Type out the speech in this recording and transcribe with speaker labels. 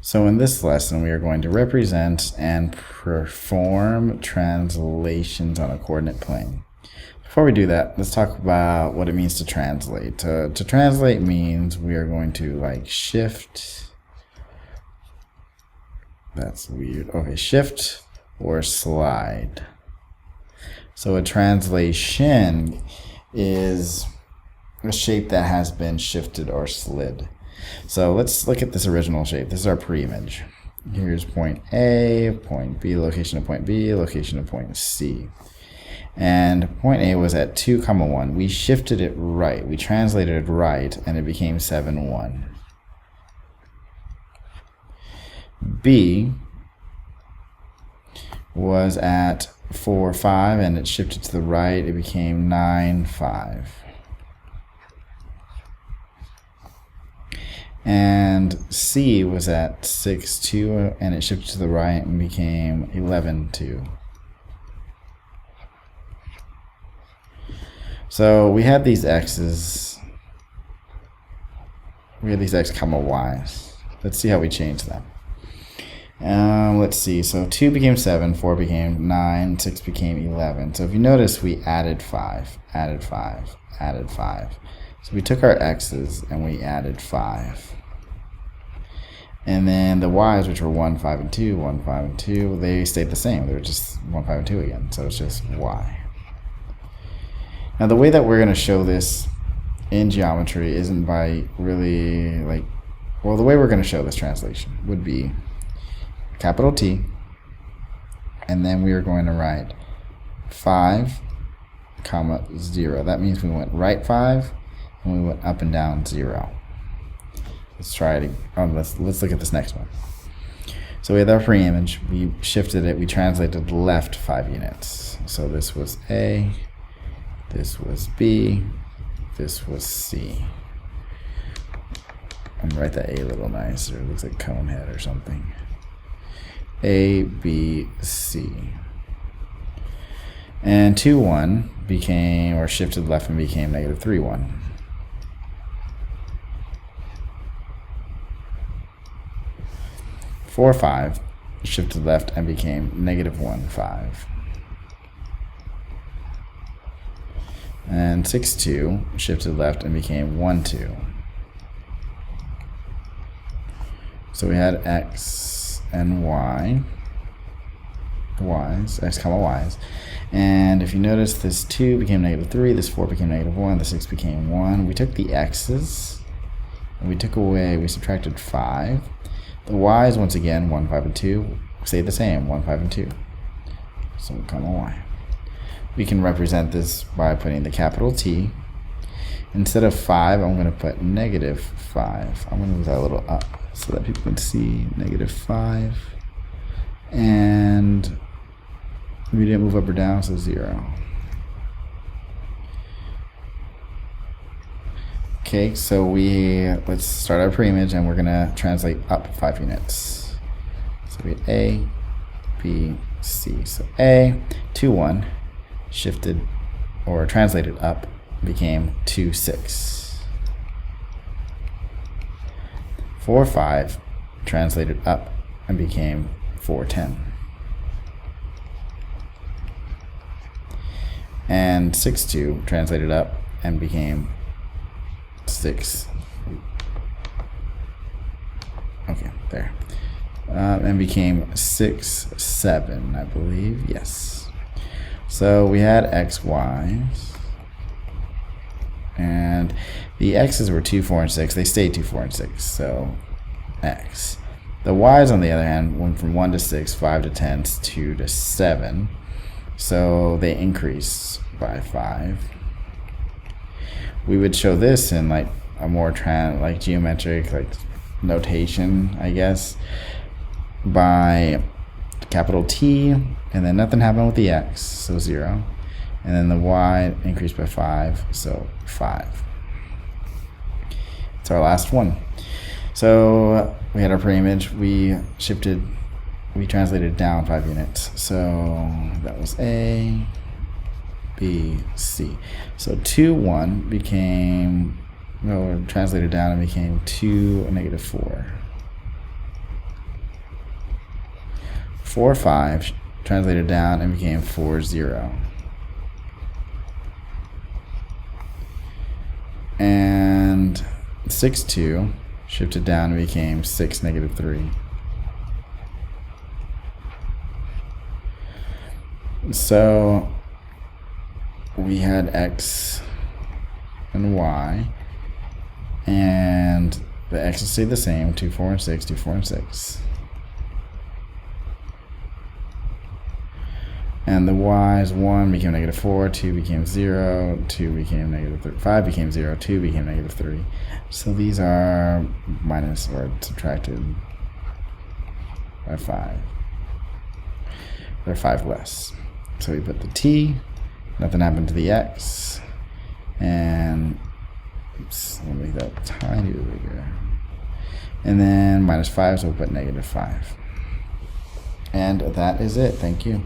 Speaker 1: So in this lesson, we are going to represent and perform translations on a coordinate plane. Before we do that, let's talk about what it means to translate. To translate means we are going to shift. That's weird. Okay, shift or slide. So a translation is a shape that has been shifted or slid. So let's look at this original shape. This is our pre-image. Here's point A, point B, location of point B, location of point C. And point A was at 2, 1. We shifted it right. We translated it right, and it became 7, 1. B was at 4, 5, and it shifted to the right. It became 9, 5. And C was at 6, 2, and it shifted to the right and became 11, 2. So we had these x's. We had these x, y's. Let's see how we change them. Let's see. So 2 became 7, 4 became 9, 6 became 11. So if you notice, we added 5, added 5, added 5. So we took our x's and we added 5. And then the y's, which were 1, 5, and 2, 1, 5, and 2, they stayed the same. They were just 1, 5, and 2 again. So it's just y. Now the way that we're going to show this in geometry isn't by really the way we're going to show this translation would be capital T, and then we are going to write 5, 0. That means we went right 5 and we went up and down 0. Let's try it. Let's look at this next one. So we had our pre-image. We shifted it. We translated left 5 units. So this was A, this was B, this was C. I'm gonna write that A a little nicer. It looks like cone head or something. A, B, C. And 2, 1 became, or shifted left and became negative 3, 1. Four, 5 shifted left and became negative 1, 5. And 6, 2 shifted left and became 1, 2. So we had x and y, y's, x, y's. And if you notice, this 2 became negative 3, this 4 became negative 1, this 6 became 1. We took the x's and we subtracted 5. The y's, once again, 1, 5, and 2, stay the same, 1, 5, and 2. So y. We can represent this by putting the capital T. Instead of 5, I'm going to put negative 5. I'm going to move that a little up so that people can see negative 5. And we didn't move up or down, so 0. Okay, so let's start our pre-image, and we're gonna translate up 5 units. So we have A, B, C. So A, 2, 1, shifted or translated up, became 2, 6. 4, 5, translated up and became 4, 10. And 6, 2, translated up and became 6. Okay, there. And became 6, 7, I believe. Yes. So we had x, y's. And the x's were 2, 4, and 6. They stayed 2, 4, and 6. So x. The y's, on the other hand, went from 1 to 6, 5 to 10, 2 to 7. So they increased by 5. We would show this in a more geometric notation, I guess, by capital T, and then nothing happened with the x, so 0, and then the y increased by 5, so 5. It's our last one. So we had our pre-image. We translated down 5 units. So that was A, B, C. So 2, 1 became, translated down and became 2, -4. 4, 5, translated down and became 4, 0. And 6, 2, shifted down and became 6, negative 3. So we had x and y, and the x will stay the same, 2, 4, and 6, 2, 4, and 6. And the y's 1 became negative 4, 2 became 0, 2 became negative 3, 5 became 0, 2 became negative 3. So these are minus or subtracted by 5. They're 5 less. So we put the t, nothing happened to the x, and oops, let me make that tiny bit bigger. And then minus 5, so we'll put negative 5. And that is it. Thank you.